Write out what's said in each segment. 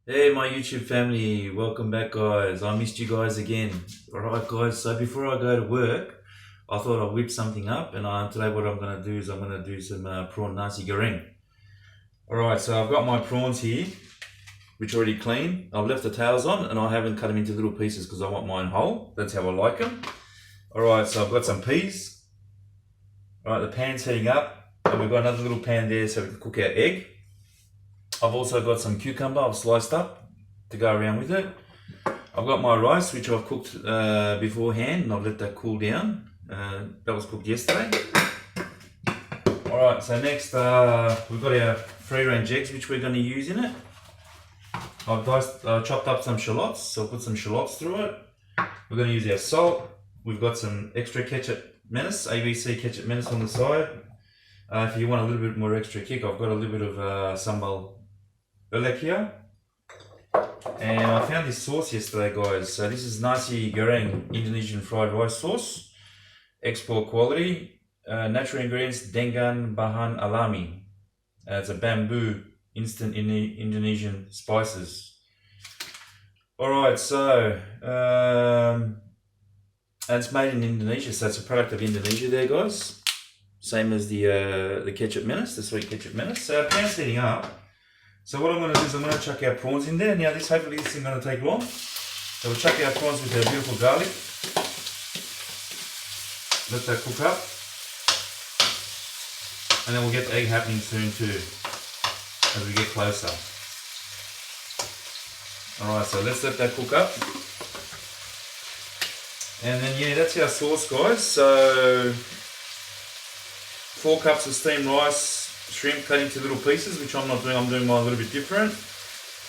Hey my YouTube family, welcome back guys. I missed you guys again. Alright guys, so before I go to work, I thought I'd whip something up and today what I'm going to do is I'm going to do some prawn nasi goreng. Alright, so I've got my prawns here, which are already clean. I've left the tails on and I haven't cut them into little pieces because I want mine whole. That's how I like them. Alright, so I've got some peas. Alright, the pan's heating up and we've got another little pan there so we can cook our egg. I've also got some cucumber I've sliced up to go around with it. I've got my rice which I've cooked beforehand and I've let that cool down. That was cooked yesterday. Alright, so next we've got our free range eggs which we're going to use in it. I've chopped up some shallots, so I'll put some shallots through it. We're going to use our salt. We've got some extra ketchup menace, ABC ketchup menace on the side. If you want a little bit more extra kick, I've got a little bit of sambal Olek here. And I found this sauce yesterday guys. So this is Nasi Goreng Indonesian fried rice sauce. Export quality. Natural ingredients Dengan Bahan Alami. It's a bamboo instant Indonesian spices. Alright, so it's made in Indonesia, so it's a product of Indonesia there guys. Same as the ketchup menace, the sweet ketchup menace. So our pan's heating up. So what I'm going to do is I'm going to chuck our prawns in there. Now hopefully this isn't going to take long. So we'll chuck our prawns with our beautiful garlic. Let that cook up. And then we'll get the egg happening soon too, as we get closer. Alright, so let's let that cook up. And then yeah, that's our sauce guys. So 4 cups of steamed rice, shrimp cut into little pieces, which I'm not doing, I'm doing mine a little bit different.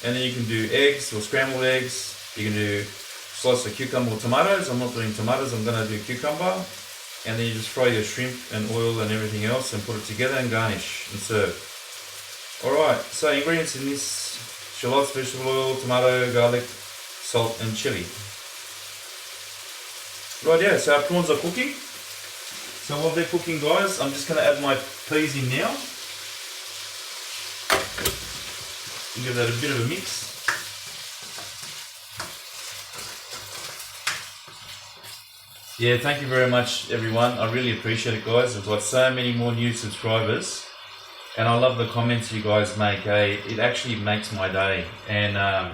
And then you can do eggs or scrambled eggs. You can do slice of cucumber or tomatoes. I'm not doing tomatoes, I'm going to do cucumber. And then you just fry your shrimp and oil and everything else and put it together and garnish and serve. Alright, so ingredients in this: shallots, vegetable oil, tomato, garlic, salt and chili. Right, yeah, so our prawns are cooking. So while they're cooking guys, I'm just going to add my peas in now. Give that a bit of a mix. Yeah, thank you very much everyone. I really appreciate it guys. I've got so many more new subscribers and I love the comments you guys make. It actually makes my day, and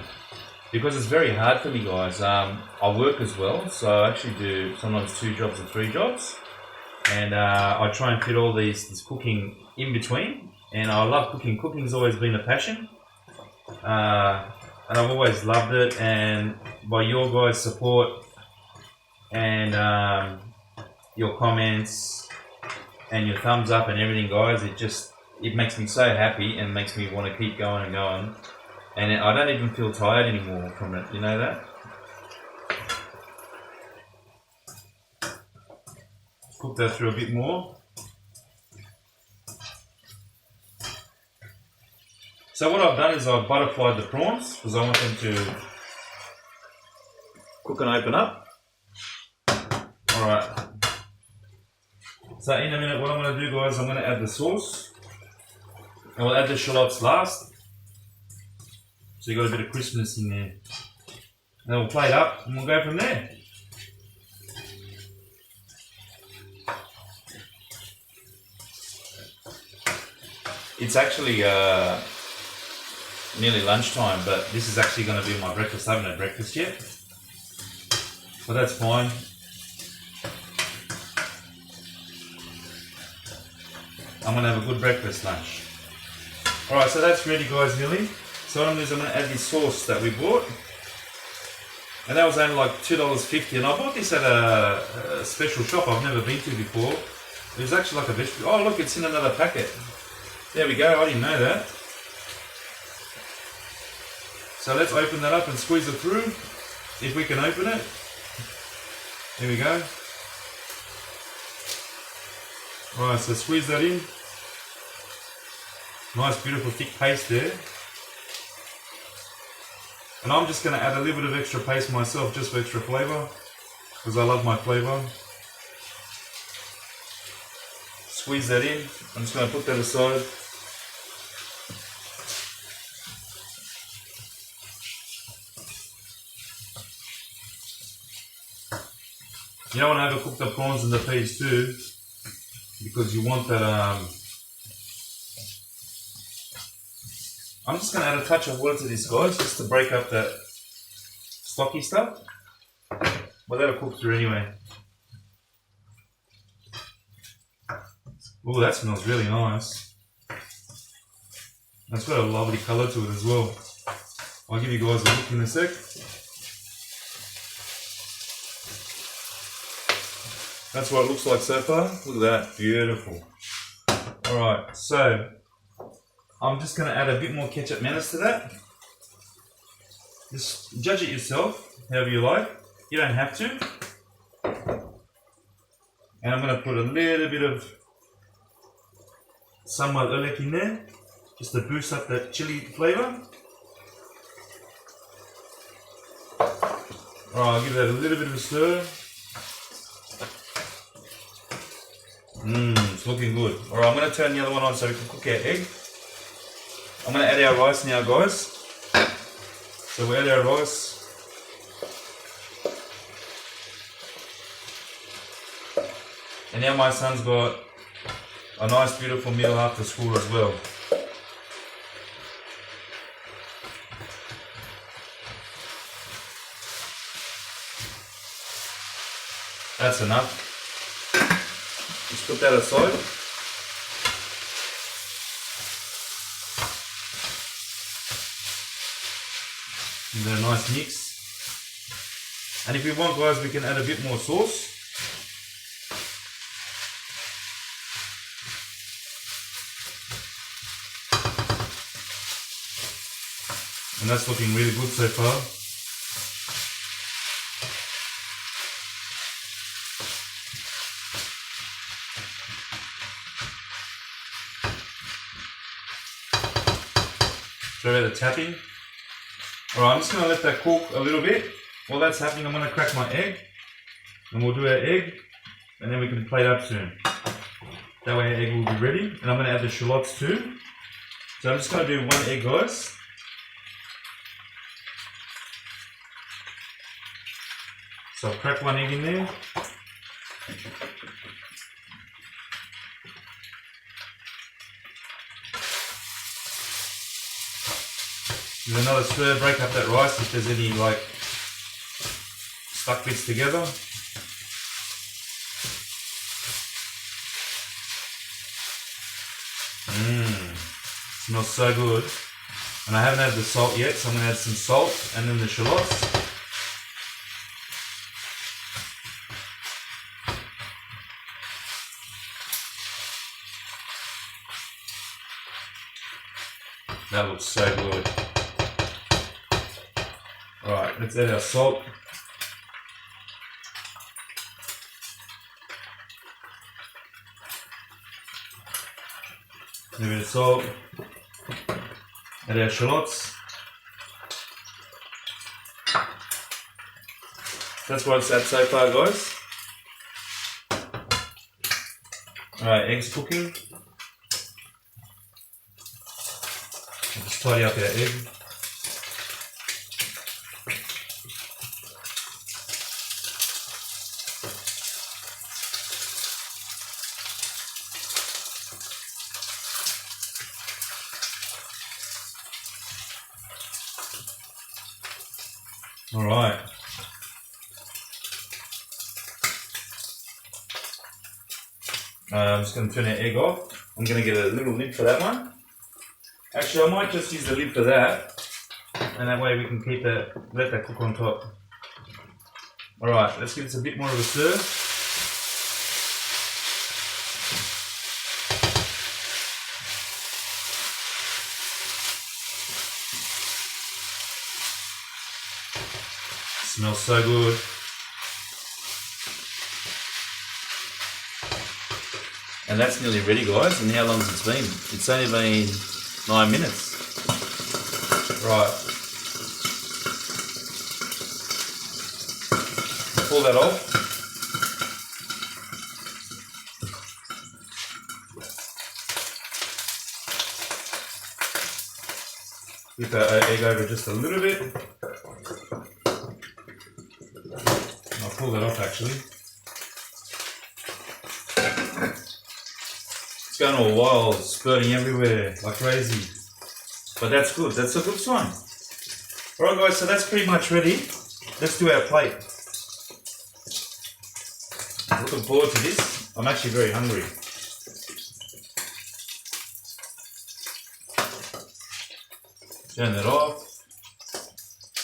because it's very hard for me guys. I work as well, so I actually do sometimes 2 jobs or 3 jobs. And I try and fit all this cooking in between, and I love cooking. Cooking's always been a passion, and I've always loved it. And by your guys' support and your comments and your thumbs up and everything guys, it makes me so happy and makes me want to keep going and going. And I don't even feel tired anymore from it, you know that? Cook that through a bit more. So what I've done is I've butterflied the prawns because I want them to cook and open up. Alright. So in a minute what I'm going to do guys, I'm going to add the sauce. And we'll add the shallots last. So you got a bit of crispness in there. And then we'll plate up and we'll go from there. It's actually nearly lunchtime, but this is actually going to be my breakfast. I haven't had breakfast yet, so that's fine. I'm going to have a good breakfast lunch. Alright, so that's ready guys nearly. So what I'm going to do is I'm going to add this sauce that we bought. And that was only like $2.50, and I bought this at a special shop I've never been to before. It was actually like a vegetable. Oh look, it's in another packet. There we go, I didn't know that. So let's open that up and squeeze it through, if we can open it. There we go. Alright, so squeeze that in. Nice beautiful thick paste there. And I'm just going to add a little bit of extra paste myself just for extra flavour, because I love my flavour. Squeeze that in. I'm just going to put that aside. You don't want to overcook the prawns and the peas too, because you want that. I'm just going to add a touch of water to this, guys, just to break up that stocky stuff. Well, that'll cook through anyway. Oh, that smells really nice. That's got a lovely colour to it as well. I'll give you guys a look in a sec. That's what it looks like so far. Look at that, beautiful. Alright, so I'm just going to add a bit more ketchup mayonnaise to that. Just judge it yourself, however you like. You don't have to. And I'm going to put a little bit of sambal olek in there, just to boost up that chili flavour. Alright, I'll give that a little bit of a stir. It's looking good. Alright, I'm going to turn the other one on so we can cook our egg. I'm going to add our rice now, guys. So we add our rice. And now my son's got a nice beautiful meal after school as well. That's enough. Just put that aside. Give that a nice mix. And if we want, guys, we can add a bit more sauce. And that's looking really good so far. Sorry about the tapping. Alright, I'm just going to let that cook a little bit. While that's happening, I'm going to crack my egg. And we'll do our egg. And then we can plate up soon. That way our egg will be ready. And I'm going to add the shallots too. So I'm just going to do one egg, guys. So I'll crack one egg in there. Give another stir, break up that rice if there's any like stuck bits together. Smells so good. And I haven't added the salt yet, so I'm going to add some salt and then the shallots. That looks so good. Alright, let's add our salt. A bit of salt. Add our shallots. That's what it's at so far, guys. Alright, eggs cooking. Just tidy up our egg. All right. I'm just going to turn our egg off. I'm going to get a little lid for that one. Actually, I might just use the lid for that, and that way we can keep that, let that cook on top. All right, let's give this a bit more of a stir. Smells so good. And that's nearly ready, guys. And how long has it been? It's only been 9 minutes. Right. Pull that off. Flip our egg over just a little bit. I'll pull that off actually. going all wild, spurting everywhere like crazy. But that's good. That's a good sign. Alright guys, so that's pretty much ready. Let's do our plate. Looking forward to this. I'm actually very hungry. Turn that off.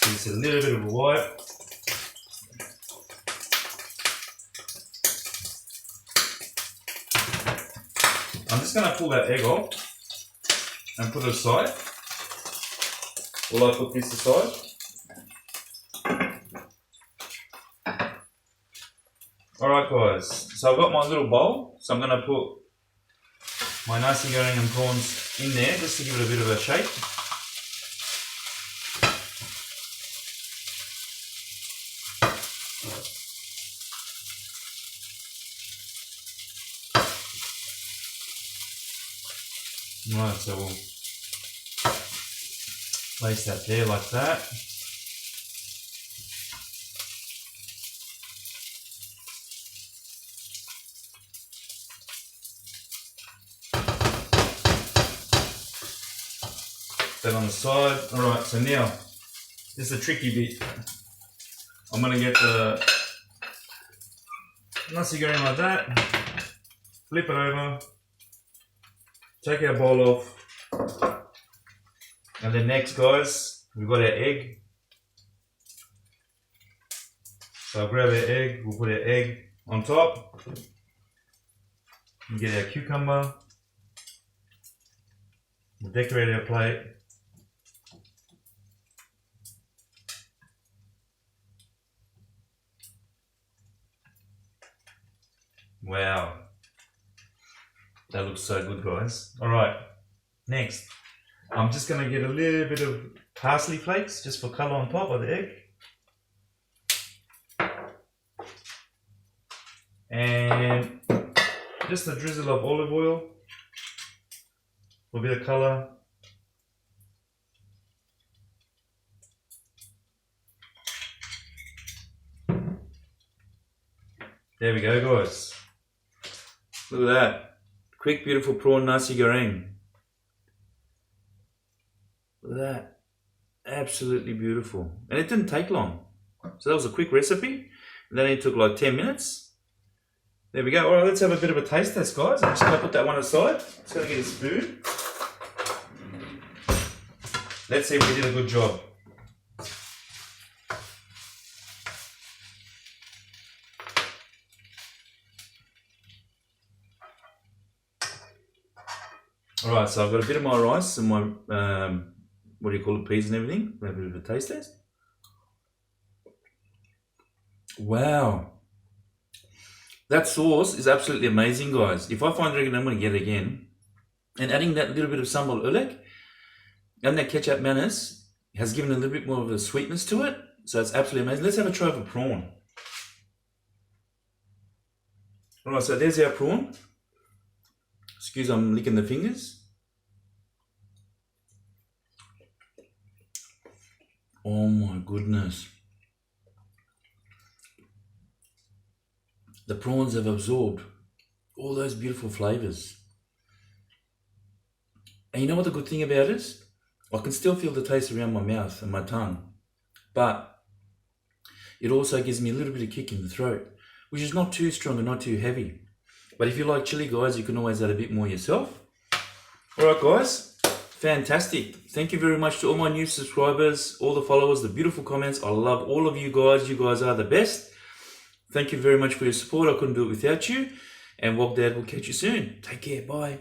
Give this a little bit of a wipe. I'm just going to pull that egg off and put it aside. While I put this aside. Alright guys, so I've got my little bowl, so I'm going to put my nasi goreng and prawns in there just to give it a bit of a shake. Right, so we'll place that there like that. That on the side. Alright, so now, this is the tricky bit. I'm going to get the nasi goreng like that, flip it over, take our bowl off, and then next guys, we've got our egg. So I'll grab our egg, we'll put our egg on top, and get our cucumber, we'll decorate our plate. Wow, that looks so good guys. Alright, next, I'm just going to get a little bit of parsley flakes just for colour on top of the egg. And just a drizzle of olive oil for a bit of colour. There we go guys. Look at that. Quick beautiful prawn nasi goreng. Look at that. Absolutely beautiful. And it didn't take long. So that was a quick recipe. And then it took like 10 minutes. There we go. Alright, let's have a bit of a taste test guys. I'm just going to put that one aside. Just going to get a spoon. Let's see if we did a good job. Alright, so I've got a bit of my rice and my, what do you call it, peas and everything. Have a bit of a taste test. Wow. That sauce is absolutely amazing, guys. If I find it again, I'm going to get it again. And adding that little bit of sambal ulek and that ketchup mayonnaise has given a little bit more of a sweetness to it. So it's absolutely amazing. Let's have a try of a prawn. Alright, so there's our prawn. Excuse, I'm licking the fingers. Oh my goodness. The prawns have absorbed all those beautiful flavors. And you know what the good thing about it is? I can still feel the taste around my mouth and my tongue. But it also gives me a little bit of kick in the throat, which is not too strong and not too heavy. But if you like chili, guys, you can always add a bit more yourself. Alright, guys. Fantastic. Thank you very much to all my new subscribers, all the followers, the beautiful comments. I love all of you guys. You guys are the best. Thank you very much for your support. I couldn't do it without you. And Wog Dad will catch you soon. Take care. Bye.